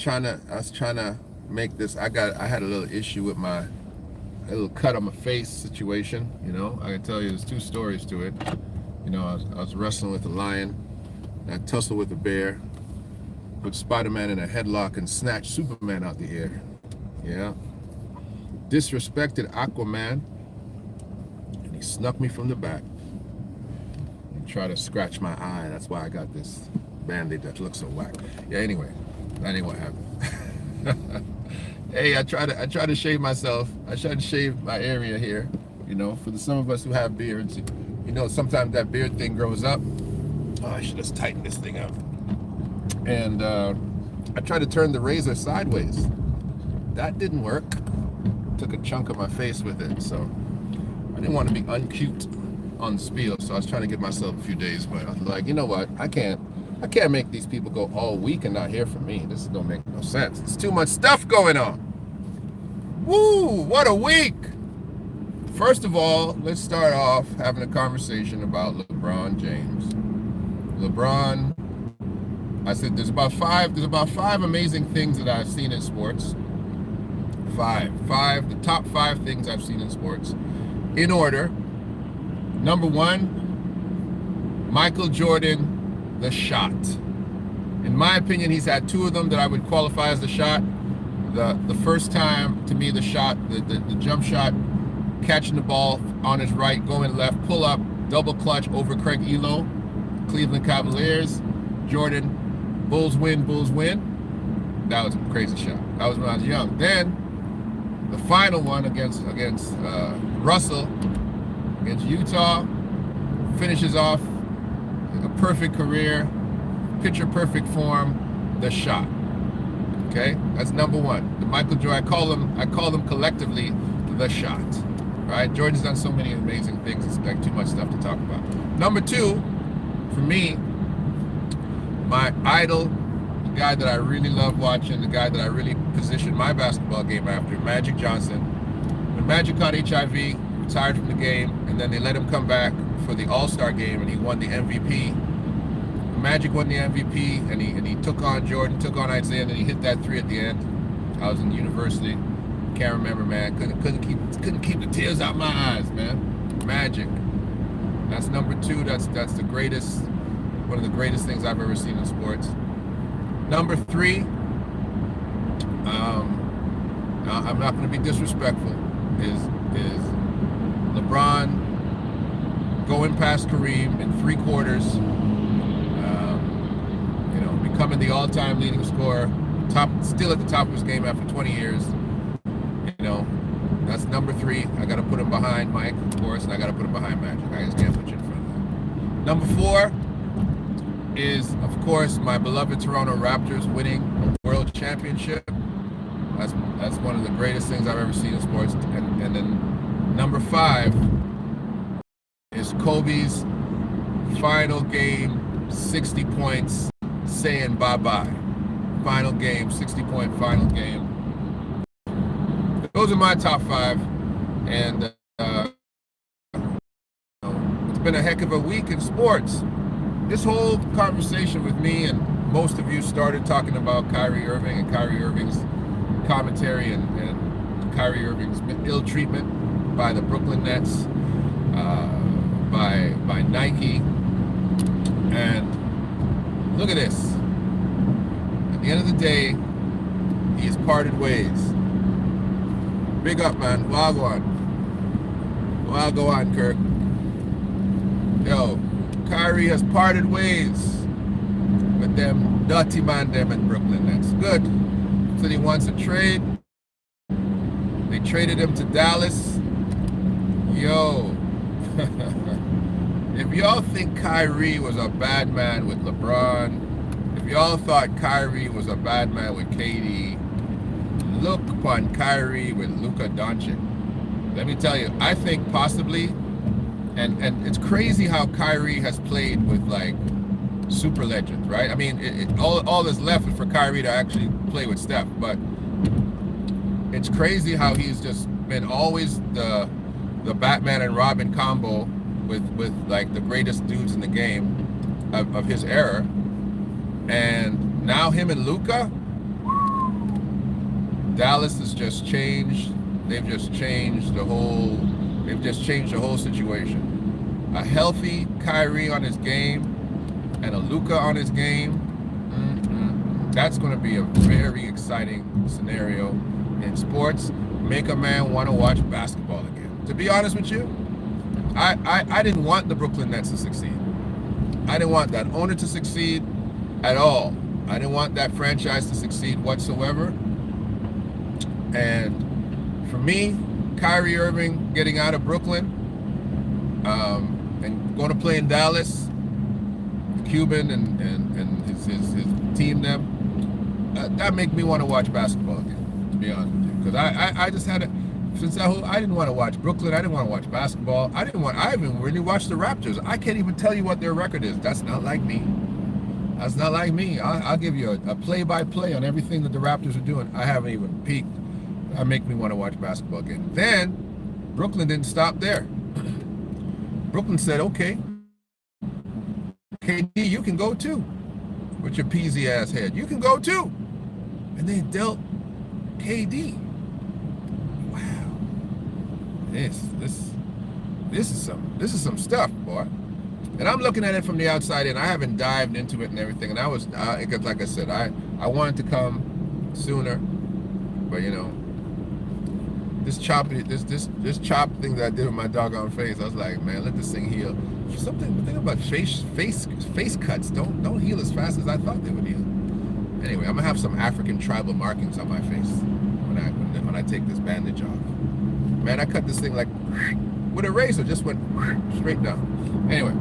trying to make this. I had a little issue with a little cut on my face situation. I can tell you there's two stories to it. I was wrestling with a lion, and I tussled with a bear, put Spider-Man in a headlock and snatched Superman out the air. Yeah. Disrespected Aquaman, and he snuck me from the back and tried to scratch my eye. That's why I got this band-aid that looks so whack. Yeah, anyway, that ain't what happened. Hey, I try to shave myself. I try to shave my area here. For some of us who have beards, sometimes that beard thing grows up. Oh, I should just tighten this thing up. And I tried to turn the razor sideways. That didn't work. Took a chunk of my face with it, so I didn't want to be uncute on spiel. So I was trying to give myself a few days, but I was like, you know what? I can't make these people go all week and not hear from me. This don't make no sense. It's too much stuff going on. Woo! What a week! First of all, let's start off having a conversation about LeBron James. LeBron, I said there's about five amazing things that I've seen in sports. The top 5 things I've seen in sports. In order. Number 1, Michael Jordan, the shot. In my opinion, he's had 2 of them that I would qualify as the shot. The first time, to me, the shot, the jump shot, catching the ball on his right, going left, pull up, double clutch over Craig Elo, Cleveland Cavaliers. Jordan, Bulls win. That was a crazy shot. That was when I was young. Then the final one against Russell, against Utah, finishes off a perfect career, picture perfect form, the shot. Okay, that's number 1. The Michael Jordan, I call them collectively the shot. Right? Jordan's done so many amazing things. It's like too much stuff to talk about. Number 2, for me, my idol, the guy that I really love watching, the guy that I really positioned my basketball game after, Magic Johnson. When Magic caught HIV, retired from the game, and then they let him come back for the All-Star game, and he won the MVP. Magic won the MVP, and he took on Jordan, took on Isaiah, and he hit that 3 at the end. I was in university, can't remember, man. Couldn't keep the tears out my eyes, man. Magic. That's number 2. That's the greatest. One of the greatest things I've ever seen in sports. Number 3, I'm not going to be disrespectful, is LeBron going past Kareem in 3 quarters, becoming the all-time leading scorer, still at the top of his game after 20 years. That's number 3. I got to put him behind Mike, of course, and I got to put him behind Magic. I just can't put you in front of that. Number 4 is, of course, my beloved Toronto Raptors winning a world championship. That's one of the greatest things I've ever seen in sports. And then number 5 is Kobe's final game, 60 points, saying bye-bye. Final game, 60-point final game. Those are my top 5. And it's been a heck of a week in sports. This whole conversation with me and most of you started talking about Kyrie Irving and Kyrie Irving's commentary and Kyrie Irving's ill treatment by the Brooklyn Nets, by Nike. And look at this. At the end of the day, he has parted ways. Big up, man. Wagwan, Kirk. Yo, Kyrie has parted ways with them dirty man them in Brooklyn Nets. Good. Said he wants a trade. They traded him to Dallas. Yo. If y'all think Kyrie was a bad man with LeBron, if y'all thought Kyrie was a bad man with KD, look upon Kyrie with Luka Doncic. Let me tell you, I think possibly, and it's crazy how Kyrie has played with like super legends, right? I mean, all that's left is for Kyrie to actually play with Steph, but it's crazy how he's just been always the Batman and Robin combo with like the greatest dudes in the game of his era, and now him and Luka, Dallas has just changed. They've just changed the whole. They've just changed the whole situation. A healthy Kyrie on his game and a Luka on his game. That's going to be a very exciting scenario in sports. Make a man want to watch basketball again. To be honest with you, I didn't want the Brooklyn Nets to succeed. I didn't want that owner to succeed at all. I didn't want that franchise to succeed whatsoever. And for me, Kyrie Irving getting out of Brooklyn and going to play in Dallas, the Cuban and his team, that make me want to watch basketball again, to be honest with you. Because I just had I didn't want to watch Brooklyn. I didn't want to watch basketball. I haven't really watched the Raptors. I can't even tell you what their record is. That's not like me. That's not like me. I'll give you a play-by-play on everything that the Raptors are doing. I haven't even peeked. That make me want to watch basketball again. Then, Brooklyn didn't stop there. Brooklyn said, okay, KD, you can go too. With your peasy ass head. You can go too. And they dealt KD. Wow. This is some stuff, boy. And I'm looking at it from the outside in. I haven't dived into it and everything. And I was, because like I said, I wanted to come sooner, but you know, this chop thing that I did with my doggone face, I was like, man, let this thing heal. The thing about face cuts don't heal as fast as I thought they would heal. Anyway, I'm gonna have some African tribal markings on my face when I take this bandage off. Man, I cut this thing like with a razor, just went straight down. Anyway,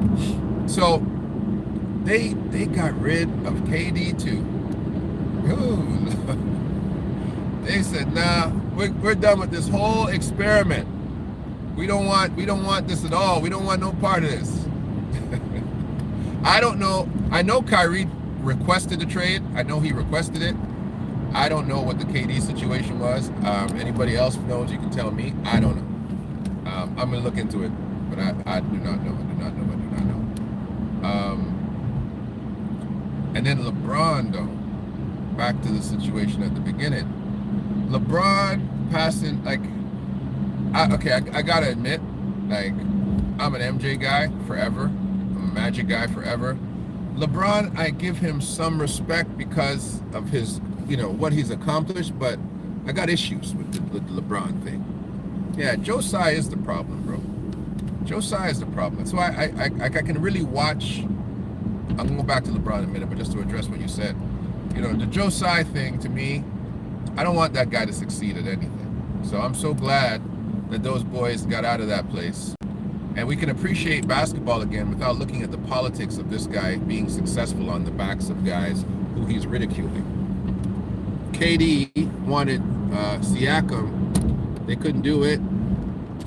so they got rid of KD too. Ooh. They said, nah, we're done with this whole experiment. We don't want this at all. We don't want no part of this. I don't know. I know Kyrie requested the trade. I know he requested it. I don't know what the KD situation was. Anybody else knows, you can tell me. I don't know. I'm gonna look into it, but I do not know. I do not know. And then LeBron, though, back to the situation at the beginning. LeBron passing, like, I gotta admit, like, I'm an MJ guy forever. I'm a Magic guy forever. LeBron, I give him some respect because of his, you know, what he's accomplished, but I got issues with the LeBron thing. Yeah, Joe Tsai is the problem, bro. Joe Tsai is the problem. That's why I can really watch. I'm gonna go back to LeBron in a minute, but just to address what you said, you know, the Joe Tsai thing, to me, I don't want that guy to succeed at anything. So I'm so glad that those boys got out of that place. And we can appreciate basketball again without looking at the politics of this guy being successful on the backs of guys who he's ridiculing. KD wanted Siakam. They couldn't do it.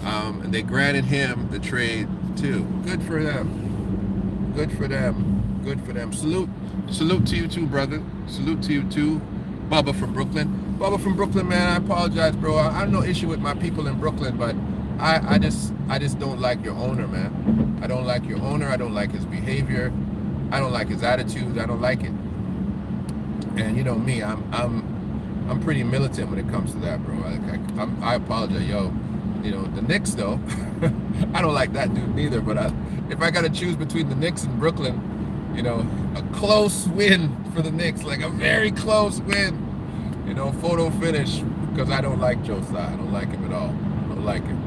And they granted him the trade too. Good for them. Good for them. Good for them. Salute to you too, brother. Salute to you too. Bubba from Brooklyn. Bubba from Brooklyn, man, I apologize, bro. I have no issue with my people in Brooklyn, but I just don't like your owner, man. I don't like your owner. I don't like his behavior. I don't like his attitude. I don't like it. And you know me, I'm pretty militant when it comes to that, bro. I apologize, yo. You know, the Knicks, though, I don't like that dude neither, but if I got to choose between the Knicks and Brooklyn, you know, a close win for the Knicks, like a very close win, you know, photo finish, because I don't like Joe Tsai. I don't like him at all. I don't like him.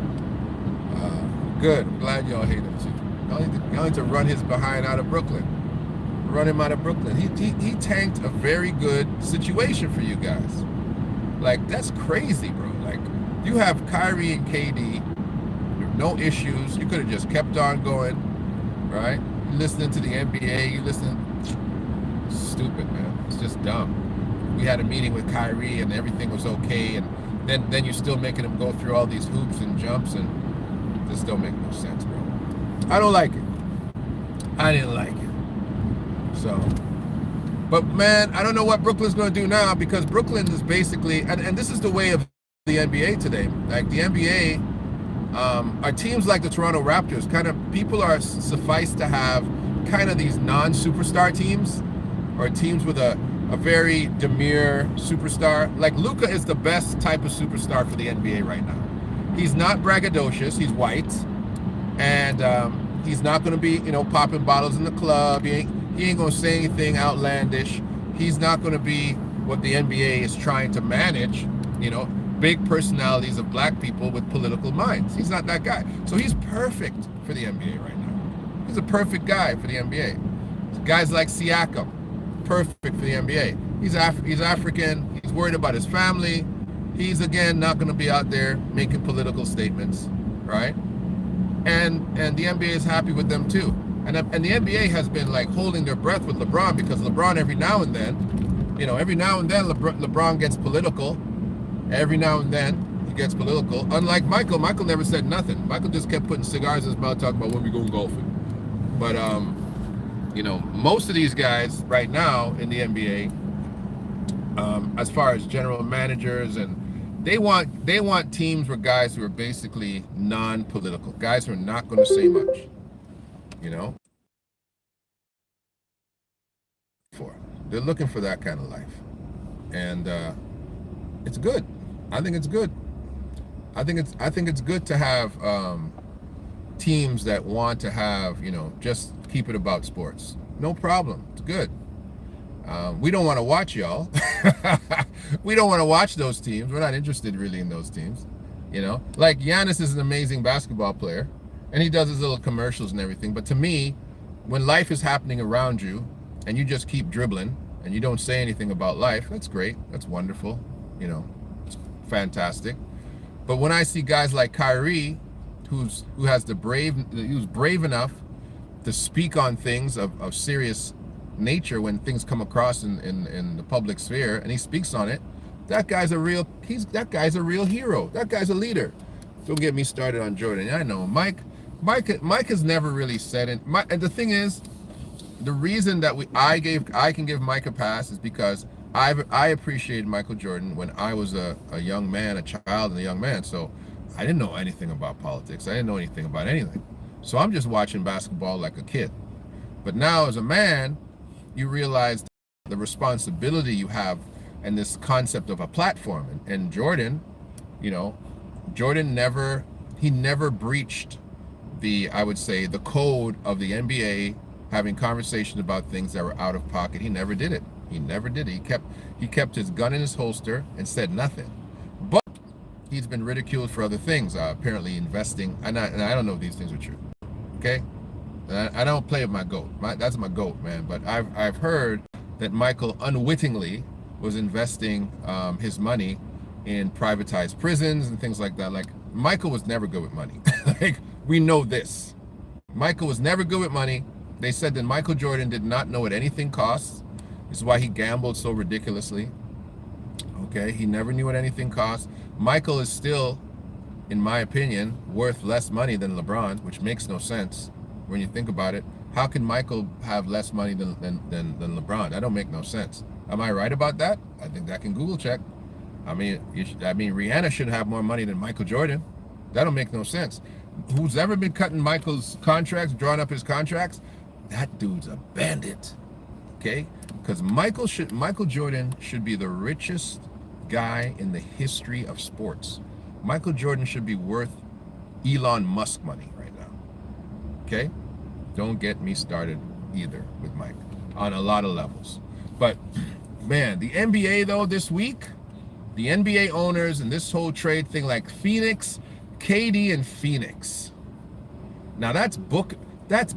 Good. I'm glad y'all hate him too. Y'all need to run his behind out of Brooklyn. Run him out of Brooklyn. He tanked a very good situation for you guys. Like, that's crazy, bro. Like, you have Kyrie and KD, no issues. You could have just kept on going, right? You listening to the NBA, you listening. Stupid, man. It's just dumb. We had a meeting with Kyrie and everything was okay, and then you're still making him go through all these hoops and jumps, and this don't make no sense, bro. I don't like it. I didn't like it. So, but man, I don't know what Brooklyn's going to do now, because Brooklyn is basically, and this is the way of the NBA today. Like the NBA, are teams like the Toronto Raptors, kind of, people are suffice to have kind of these non-superstar teams, or teams with a a very demure superstar. Like Luka is the best type of superstar for the NBA right now. He's not braggadocious. He's white, and he's not going to be, popping bottles in the club. He ain't going to say anything outlandish. He's not going to be what the NBA is trying to manage, big personalities of black people with political minds. He's not that guy. So he's perfect for the NBA right now. He's a perfect guy for the NBA. Guys like Siakam, perfect for the NBA. He's African. He's worried about his family. He's, again, not going to be out there making political statements, right? And the NBA is happy with them too. And the NBA has been like holding their breath with LeBron, because LeBron every now and then LeBron gets political. Every now and then he gets political. Unlike Michael never said nothing. Michael just kept putting cigars in his mouth, talking about when we going golfing. But most of these guys right now in the NBA, as far as general managers, and they want teams where guys who are basically non-political, guys who are not going to say much, They're looking for that kind of life, and it's good. I think it's good. I think it's good to have teams that want to have, just keep it about sports. No problem. It's good. We don't want to watch y'all. We don't want to watch those teams. We're not interested really in those teams. Like Giannis is an amazing basketball player, and he does his little commercials and everything. But to me, when life is happening around you and you just keep dribbling and you don't say anything about life, that's great. That's wonderful. It's fantastic. But when I see guys like Kyrie, who's brave enough to speak on things of serious nature when things come across in the public sphere, and he speaks on it, that guy's a real hero. That guy's a leader. Don't get me started on Jordan. I know Mike has never really said it. And the thing is, the reason that I can give Mike a pass is because I appreciated Michael Jordan when I was a young man, a child and a young man. So I didn't know anything about politics. I didn't know anything about anything. So I'm just watching basketball like a kid. But now as a man, you realize the responsibility you have and this concept of a platform. And Jordan, Jordan never breached I would say, the code of the NBA, having conversations about things that were out of pocket. He never did it. He kept his gun in his holster and said nothing. But he's been ridiculed for other things, apparently investing. And I don't know if these things are true. Okay? I don't play with my goat. That's my goat, man. But I've heard that Michael unwittingly was investing his money in privatized prisons and things like that. Like, Michael was never good with money. Like, we know this. Michael was never good with money. They said that Michael Jordan did not know what anything costs. This is why he gambled so ridiculously. Okay, he never knew what anything cost. Michael is still, in my opinion, worth less money than LeBron, which makes no sense when you think about it. How can Michael have less money than LeBron? That don't make no sense. Am I right about that? I think that can Google check. I mean, Rihanna should have more money than Michael Jordan. That don't make no sense. Who's ever been cutting Michael's contracts, drawing up his contracts, that dude's a bandit. Okay? Because Michael Jordan should be the richest guy in the history of sports. Michael Jordan should be worth Elon Musk money right now. Okay? Don't get me started either with Mike on a lot of levels. But man, the NBA though this week, the NBA owners and this whole trade thing, like Phoenix, KD and Phoenix. Now that's Booker, that's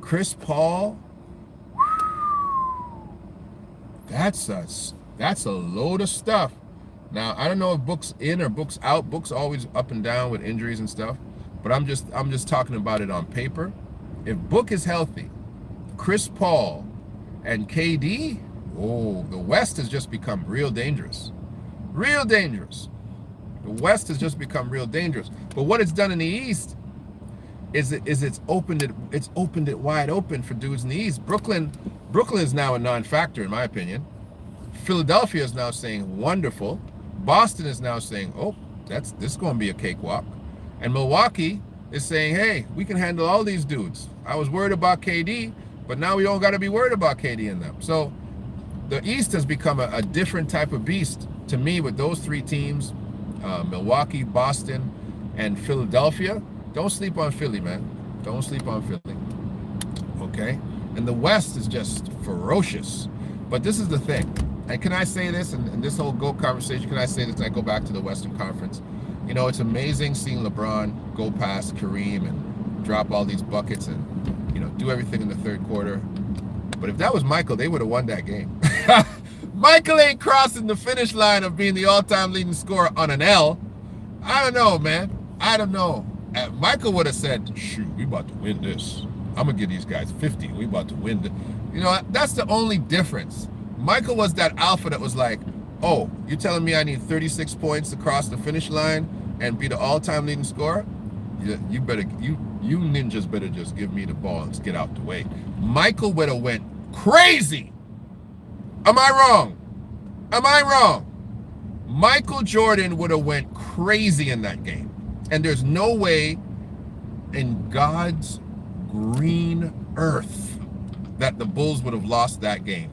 Chris Paul. That's a load of stuff. Now I don't know if Book's in or Book's out. Book's always up and down with injuries and stuff. But I'm just talking about it on paper. If Book is healthy, Chris Paul and KD, the West has just become real dangerous. Real dangerous. The West has just become real dangerous. But what it's done in the East is it's opened it wide open for dudes in the East. Brooklyn is now a non-factor in my opinion. Philadelphia is now saying wonderful. Boston is now saying, this is going to be a cakewalk. And Milwaukee is saying, hey, we can handle all these dudes. I was worried about KD, But now we don't got to be worried about KD and them. So the East has become a different type of beast to me with those three teams, Milwaukee, Boston, and Philadelphia. Don't sleep on Philly, man. Don't sleep on Philly. Okay? And the West is just ferocious. But this is the thing. And can I say this, and this whole GOAT conversation, can I say this, and I go back to the Western Conference? You know, it's amazing seeing LeBron go past Kareem and drop all these buckets and, you know, do everything in the third quarter. But if that was Michael, they would have won that game. Michael ain't crossing the finish line of being the all-time leading scorer on an L. I don't know, man. I don't know. Michael would have said, shoot, we about to win this. I'm going to give these guys 50. We about to win this. You know, that's the only difference. Michael was that alpha that was like, oh, you're telling me I need 36 points to cross the finish line and be the all-time leading scorer? You better, you ninjas better just give me the ball and get out the way. Michael would have went crazy. Am I wrong? Am I wrong? Michael Jordan would have went crazy in that game. And there's no way in God's green earth that the Bulls would have lost that game.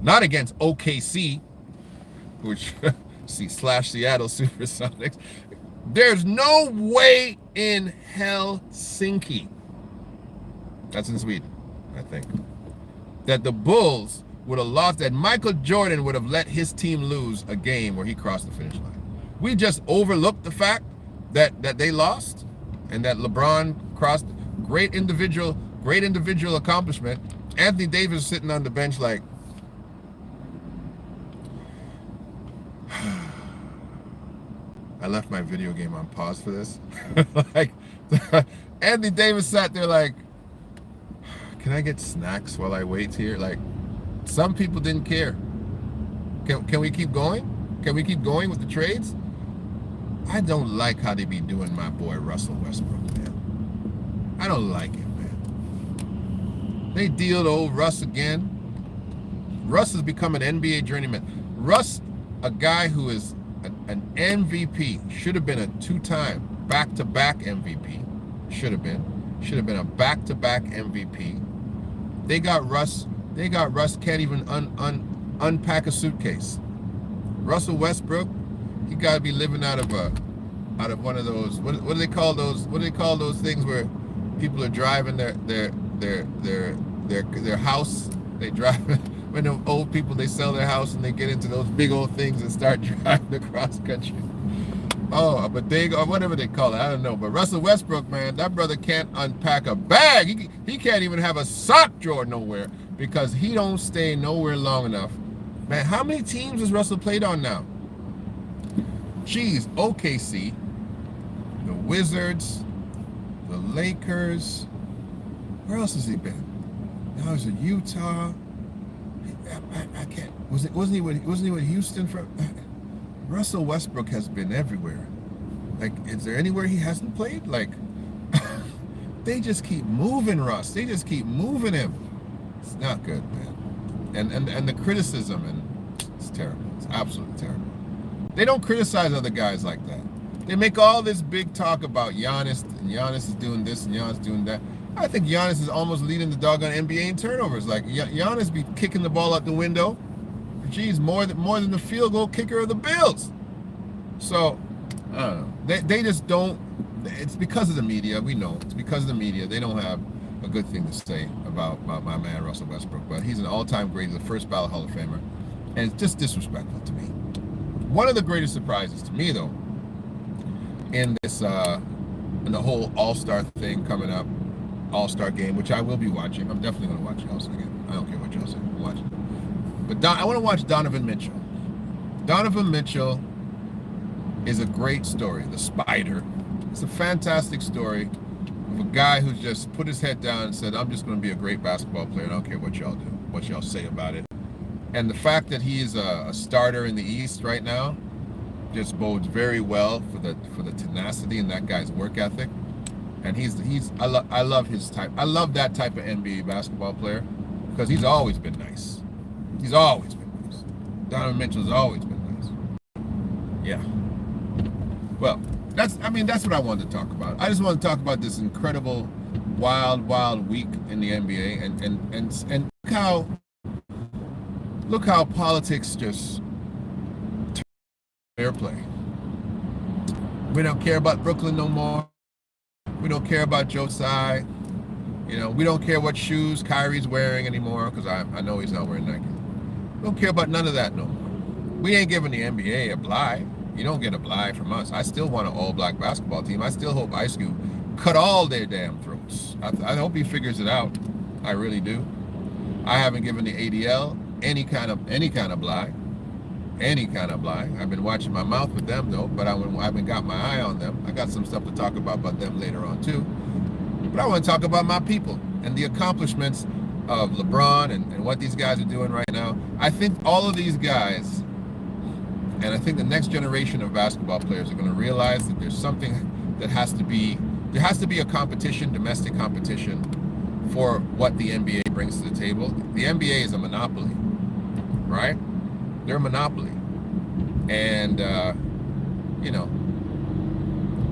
Not against OKC, which slash Seattle Supersonics. There's no way in Helsinki, that's in Sweden, I think, that the Bulls would have lost, that Michael Jordan would have let his team lose a game where he crossed the finish line. We just overlooked the fact that they lost and that LeBron crossed. Great individual accomplishment. Anthony Davis sitting on the bench like, I left my video game on pause for this. Like, Anthony Davis sat there like, can I get snacks while I wait here? Like, some people didn't care. Can we keep going? Can we keep going with the trades? I don't like how they be doing my boy Russell Westbrook, man. I don't like it, man. They deal old Russ again. Russ has become an NBA journeyman. Russ, a guy who is an MVP, should have been a two-time back-to-back MVP. Should have been a back-to-back MVP. They got Russ. Can't even unpack a suitcase. Russell Westbrook, he got to be living out of one of those. What do they call those? What do they call those things where people are driving their house? They drive. When the old people, they sell their house and they get into those big old things and start driving across country. Oh, but they, or whatever they call it, I don't know. But Russell Westbrook, man, that brother can't unpack a bag. He can't even have a sock drawer nowhere because he don't stay nowhere long enough. Man, how many teams has Russell played on now? Geez, OKC, the Wizards, the Lakers. Where else has he been? Now he's in Utah. I can't. Wasn't he with Houston for? Russell Westbrook has been everywhere. Like, is there anywhere he hasn't played? Like, they just keep moving Russ. They just keep moving him. It's not good, man. And the criticism, and it's terrible. It's absolutely terrible. They don't criticize other guys like that. They make all this big talk about Giannis, and Giannis is doing this and Giannis doing that. I think Giannis is almost leading the doggone NBA in turnovers. Like, Giannis be kicking the ball out the window. Geez, more than the field goal kicker of the Bills. So, I don't know. They just don't. It's because of the media. We know it's because of the media. They don't have a good thing to say about my man Russell Westbrook. But he's an all-time great. He's a first ballot Hall of Famer, and it's just disrespectful to me. One of the greatest surprises to me, though, in this in the whole All-Star thing coming up, All-Star game, which I will be watching. I'm definitely going to watch the All-Star game. I don't care what y'all say. I'm watching it. But I want to watch Donovan Mitchell. Donovan Mitchell is a great story. The Spider. It's a fantastic story of a guy who just put his head down and said, I'm just going to be a great basketball player. I don't care what y'all do, what y'all say about it. And the fact that he is a starter in the East right now just bodes very well for the tenacity and that guy's work ethic. And I love his type. I love that type of NBA basketball player because he's always been nice. He's always been nice. Donovan Mitchell's always been nice. Yeah. Well, that's what I wanted to talk about. I just want to talk about this incredible wild, wild week in the NBA, and look how politics just fair play. We don't care about Brooklyn no more. We don't care about Joe Tsai. You know, we don't care what shoes Kyrie's wearing anymore, because I know he's not wearing Nike. We don't care about none of that no more. We ain't giving the NBA a bly. You don't get a bly from us. I still want an all-black basketball team. I still hope Ice Cube cut all their damn throats. I hope he figures it out. I really do. I haven't given the ADL any kind of bly. Any kind of bly. I've been watching my mouth with them though, but I haven't got my eye on them. I got some stuff to talk about them later on too. But I want to talk about my people and the accomplishments of LeBron and what these guys are doing right now. I think all of these guys, and I think the next generation of basketball players are going to realize that there's something that has to be a competition, domestic competition, for what the NBA brings to the table. The NBA is a monopoly, right? They're a monopoly. And, you know,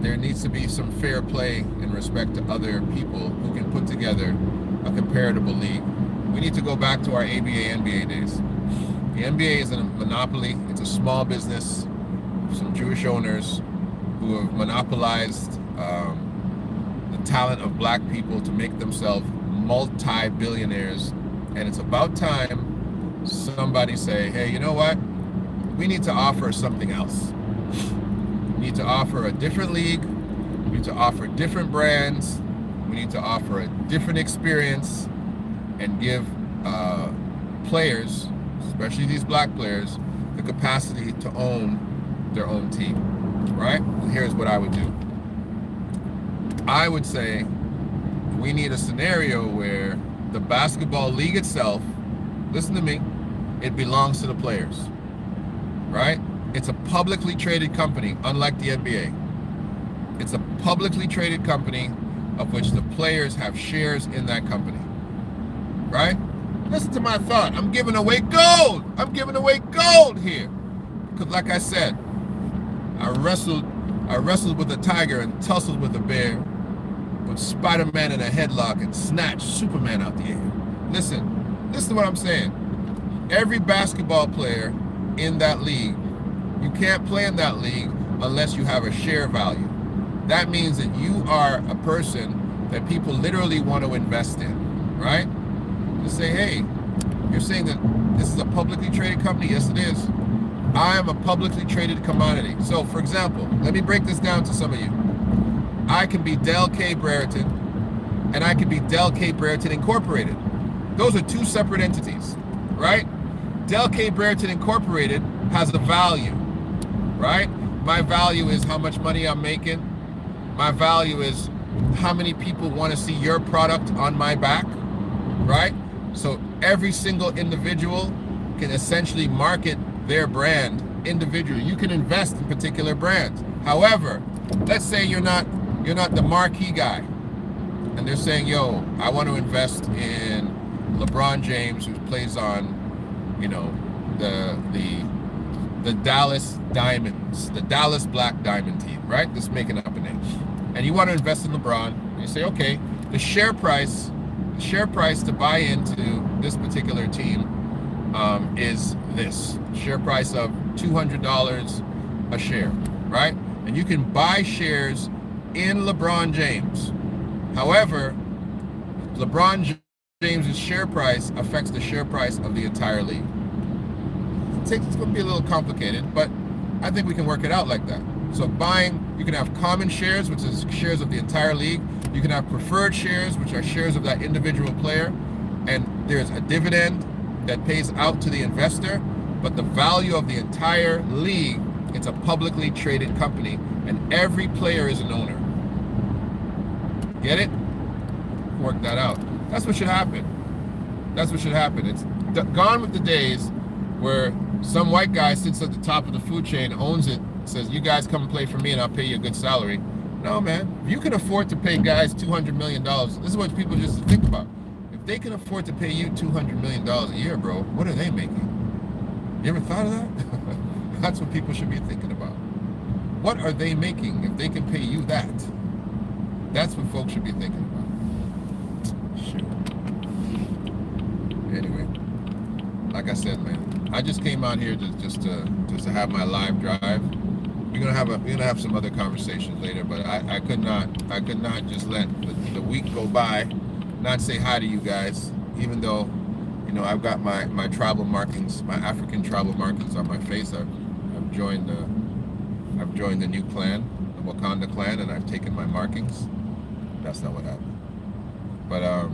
there needs to be some fair play in respect to other people who can put together a comparable league. We need to go back to our ABA, NBA days. The NBA is a monopoly. It's a small business, some Jewish owners who have monopolized the talent of black people to make themselves multi-billionaires. And it's about time somebody say, hey, you know what? We need to offer something else. We need to offer a different league. We need to offer different brands. We need to offer a different experience and give players, especially these black players, the capacity to own their own team, right? And here's what I would do. I would say we need a scenario where the basketball league itself, listen to me, it belongs to the players, right? It's a publicly traded company, unlike the NBA. It's a publicly traded company of which the players have shares in that company, right? Listen to my thought. I'm giving away gold. I'm giving away gold here. Because like I said, I wrestled with a tiger and tussled with a bear, put Spider-Man in a headlock and snatched Superman out the air. Listen to what I'm saying. Every basketball player in that league, you can't play in that league unless you have a share value. That means that you are a person that people literally want to invest in, right? Just say, hey, you're saying that this is a publicly traded company? Yes, it is. I am a publicly traded commodity. So, for example, let me break this down to some of you. I can be Del K. Brereton, and I can be Del K. Brereton Incorporated. Those are two separate entities, right? Del K. Brereton Incorporated has a value, right? My value is how much money I'm making. My value is how many people want to see your product on my back, right? So every single individual can essentially market their brand individually. You can invest in particular brands. However, let's say you're not the marquee guy, and they're saying, yo, I want to invest in LeBron James, who plays on, you know, the Dallas Diamonds, the Dallas Black Diamond team, right? That's making up a name. And you want to invest in LeBron, and you say, okay, the share price to buy into this particular team is this. Share price of $200 a share, right? And you can buy shares in LeBron James. However, LeBron James's share price affects the share price of the entire league. It's going to be a little complicated, but I think we can work it out like that. So you can have common shares, which is shares of the entire league. You can have preferred shares, which are shares of that individual player. And there's a dividend that pays out to the investor. But the value of the entire league, it's a publicly traded company, and every player is an owner. Get it? Work that out. That's what should happen. That's what should happen. It's gone with the days where some white guy sits at the top of the food chain, owns it, says, you guys come and play for me and I'll pay you a good salary. No, man. If you can afford to pay guys $200 million, this is what people just think about. If they can afford to pay you $200 million a year, bro, what are they making? You ever thought of that? That's what people should be thinking about. What are they making if they can pay you that? That's what folks should be thinking about. Anyway, like I said, man, I just came out here just to have my live drive. We're gonna have some other conversations later, but I could not just let the week go by, not say hi to you guys, even though, you know, I've got my tribal markings, my African tribal markings on my face. I've joined the new clan, the Wakanda clan, and I've taken my markings. That's not what happened. But I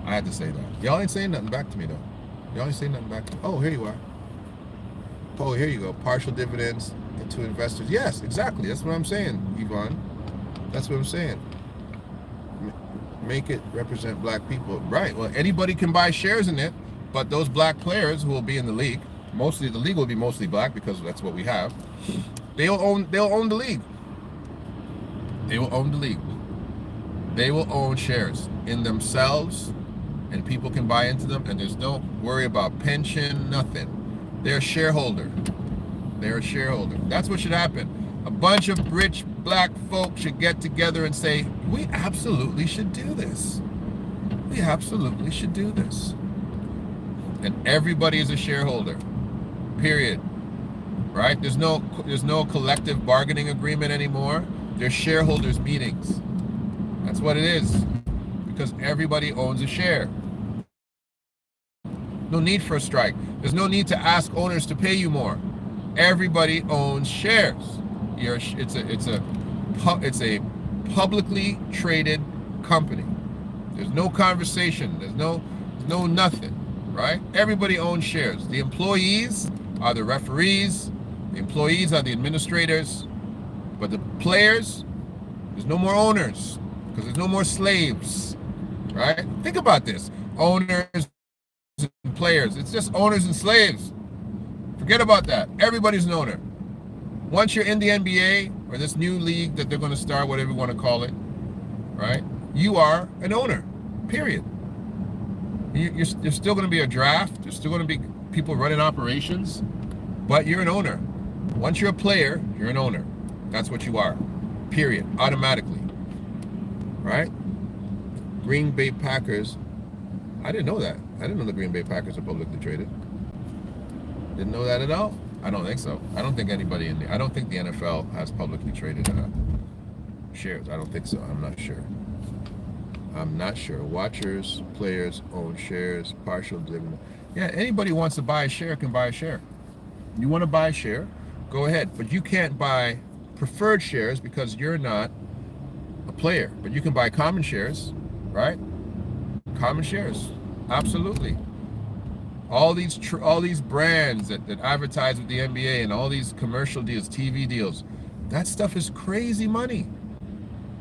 had to say that. Y'all ain't saying nothing back to me though. Y'all ain't saying nothing back to me. Oh, here you are. Oh, here you go. Partial dividends to investors. Yes, exactly. That's what I'm saying, Yvonne. That's what I'm saying. Make it represent black people. Right. Well, anybody can buy shares in it, but those black players who will be in the league, mostly the league will be mostly black because that's what we have. They'll own the league. They will own the league. They will own shares in themselves, and people can buy into them, and there's no worry about pension, nothing. They're a shareholder. They're a shareholder. That's what should happen. A bunch of rich black folk should get together and say, we absolutely should do this. We absolutely should do this. And everybody is a shareholder. Period. Right? There's no collective bargaining agreement anymore. There's shareholders meetings. That's what it is. Because everybody owns a share. No need for a strike. There's no need to ask owners to pay you more. Everybody owns shares. It's a publicly traded company. There's no conversation. There's no nothing, right? Everybody owns shares. The employees are the referees. The employees are the administrators. But the players, there's no more owners because there's no more slaves, right? Think about this. Owners and players. It's just owners and slaves. Forget about that. Everybody's an owner. Once you're in the NBA or this new league that they're going to start, whatever you want to call it, right? You are an owner, period. You're still going to be a draft. There's still going to be people running operations, but you're an owner. Once you're a player, you're an owner. That's what you are, period, automatically, right? Green Bay Packers. I didn't know that. I didn't know the Green Bay Packers are publicly traded. Didn't know that at all? I don't think so. I don't think anybody I don't think the NFL has publicly traded shares. I don't think so. I'm not sure. I'm not sure. Watchers, players own shares, partial dividend. Yeah, anybody who wants to buy a share can buy a share. You want to buy a share, go ahead. But you can't buy preferred shares because you're not a player. But you can buy common shares, right? Common shares, absolutely. All these brands that advertise with the NBA and all these commercial deals, TV deals, that stuff is crazy money.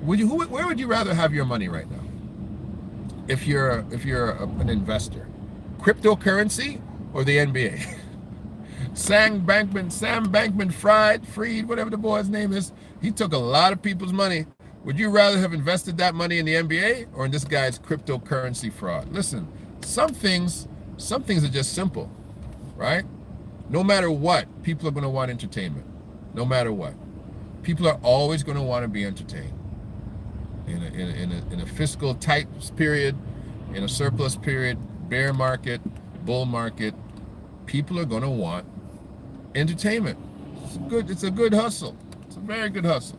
Where would you rather have your money right now? If you're an investor, cryptocurrency or the NBA? Sam Bankman-Fried, whatever the boy's name is, he took a lot of people's money. Would you rather have invested that money in the NBA or in this guy's cryptocurrency fraud? Listen, some things are just simple, right? No matter what, people are going to want entertainment. No matter what, people are always going to want to be entertained. In a fiscal tight period, in a surplus period, bear market, bull market, people are going to want entertainment. It's a good hustle. It's a very good hustle.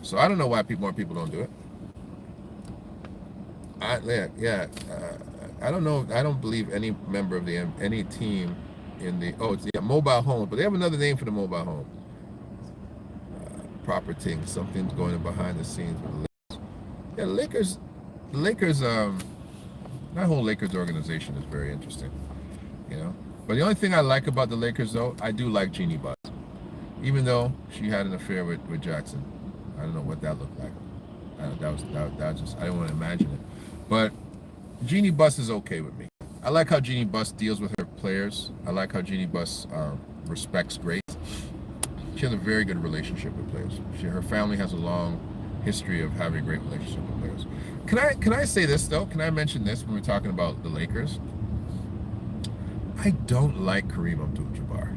So I don't know why more people don't do it. I don't know. I don't believe any member of any team in it's the mobile home, but they have another name for the mobile home. Proper thing. Something's going on behind the scenes with the Lakers. Yeah, the Lakers. That whole Lakers organization is very interesting, you know. But the only thing I like about the Lakers, though, I do like Jeannie Buss, even though she had an affair with Jackson. I don't know what that looked like. That was just, I don't want to imagine it. But Jeannie Buss is okay with me. I like how Jeannie Buss deals with her players. I like how Jeannie Buss respects Grace. She has a very good relationship with players. Her family has a long history of having a great relationship with players. Can I say this though? Can I mention this when we're talking about the Lakers? I don't like Kareem Abdul-Jabbar.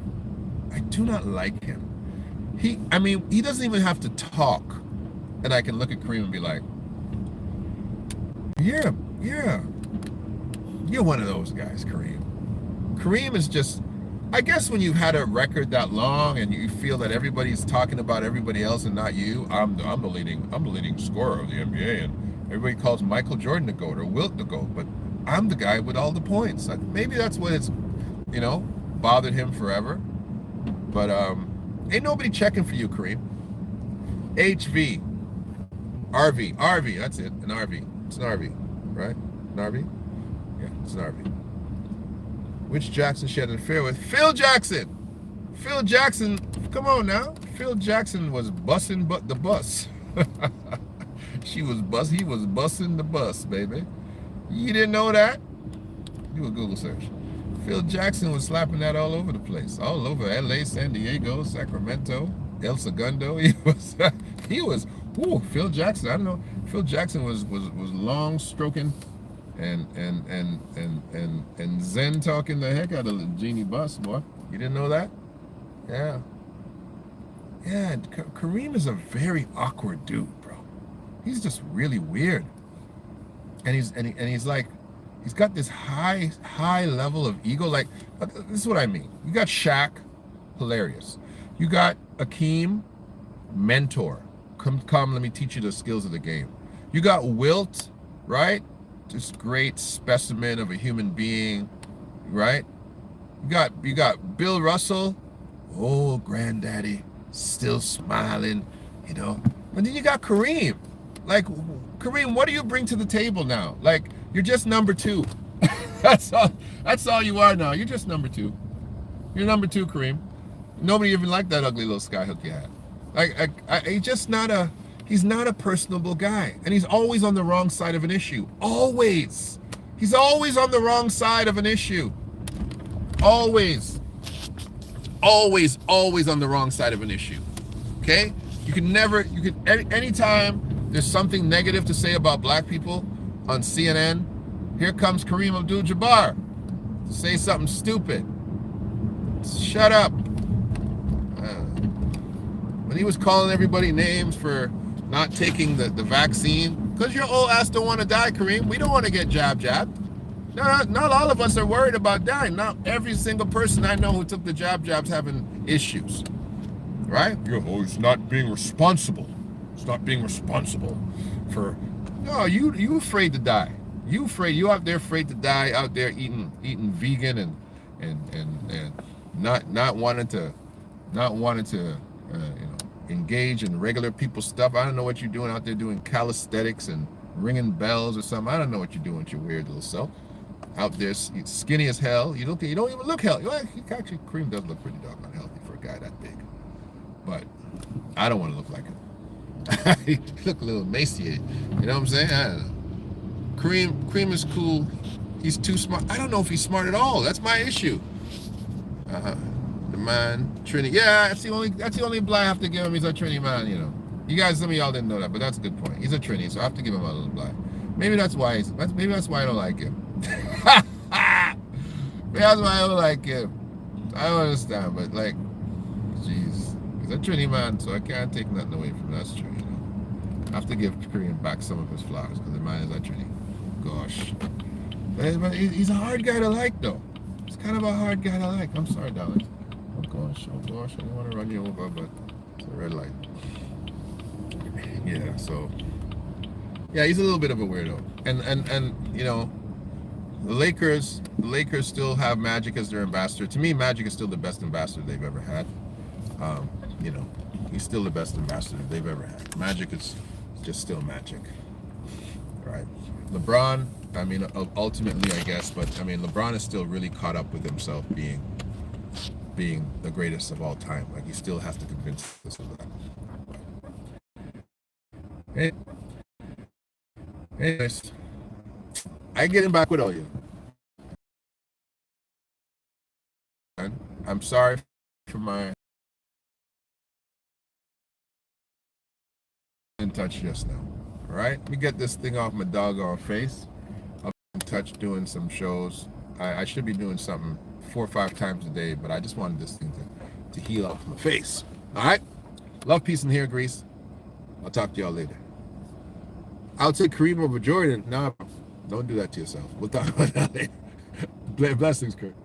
I do not like him. He doesn't even have to talk, and I can look at Kareem and be like, yeah, You're one of those guys, Kareem. Kareem is just, I guess when you've had a record that long and you feel that everybody's talking about everybody else and not you, I'm the leading scorer of the NBA, and everybody calls Michael Jordan the GOAT or Wilt the GOAT, but I'm the guy with all the points. Maybe that's what it's, bothered him forever. But ain't nobody checking for you, Kareem. HV, RV, that's it, an RV. It's an RV, right? An RV? Yeah, it's an RV. Which Jackson she had an affair with? Phil Jackson. Phil Jackson, come on now. Phil Jackson was bussing the bus. He was bussing the bus, baby. You didn't know that? Do a Google search. Phil Jackson was slapping that all over the place. All over LA, San Diego, Sacramento, El Segundo. Phil Jackson, I don't know. Phil Jackson was long stroking and zen talking the heck out of the Genie Bus, boy. You didn't know that? Yeah. Yeah, Kareem is a very awkward dude, bro. He's just really weird. And he's like, he's got this high level of ego. Like, this is what I mean. You got Shaq, hilarious. You got Akeem, mentor. Come, let me teach you the skills of the game. You got Wilt, right? Just great specimen of a human being, right? You got Bill Russell, oh granddaddy, still smiling, But then you got Kareem. Like, Kareem, what do you bring to the table now? Like, you're just number two. That's all you are now. You're just number two. You're number two, Kareem. Nobody even liked that ugly little skyhook you had. Like, he's not a personable guy. And he's always on the wrong side of an issue. Always. He's always on the wrong side of an issue. Always. Always on the wrong side of an issue. Okay? Anytime there's something negative to say about black people on CNN, here comes Kareem Abdul-Jabbar to say something stupid. Shut up. When he was calling everybody names for not taking the vaccine, because your old ass don't want to die, Kareem. We don't want to get jabbed. Not all of us are worried about dying. Not every single person I know who took the jab's having issues. Right? It's not being responsible. It's not being responsible for... No, you afraid to die. You out there afraid to die, out there eating vegan and not wanting to engage in regular people's stuff. I don't know what you're doing out there doing calisthenics and ringing bells or something. I don't know what you're doing with your weird little self. Out there skinny as hell. You don't even look healthy. Well, actually, Kareem does look pretty doggone healthy for a guy that big. But I don't want to look like him. He look a little emaciated. You know what I'm saying? I don't know. Kareem is cool. He's too smart. I don't know if he's smart at all. That's my issue. The man, Trini. Yeah, that's the only blind I have to give him. He's a Trini man, You guys, some of y'all didn't know that, but that's a good point. He's a Trini, so I have to give him a little blind. Maybe that's why I don't like him. Maybe that's why I don't like him. I don't understand, but like, jeez. He's a Trini man, so I can't take nothing away from him. That's true, I have to give Kareem back some of his flowers, because the man is a Trini. Gosh. But he's a hard guy to like, though. He's kind of a hard guy to like. I'm sorry, darling. Oh gosh, I don't want to run you over, but it's a red light. Yeah, so yeah, he's a little bit of a weirdo. And the Lakers still have Magic as their ambassador. To me, Magic is still the best ambassador they've ever had. He's still the best ambassador they've ever had. Magic is just still Magic. Right. LeBron, ultimately, I guess, but LeBron is still really caught up with himself being the greatest of all time. Like, he still has to convince us of that. Hey, anyways, I get him back with all you. I'm sorry for my in touch just now. All right, let me get this thing off my doggone face. I'm in touch doing some shows. I should be doing something 4 or 5 times a day, but I just wanted this thing to heal off my face. All right? Love, peace, and hair grease. I'll talk to y'all later. I'll take Kareem over Jordan. No, don't do that to yourself. We'll talk about that later. Blessings, Kurt.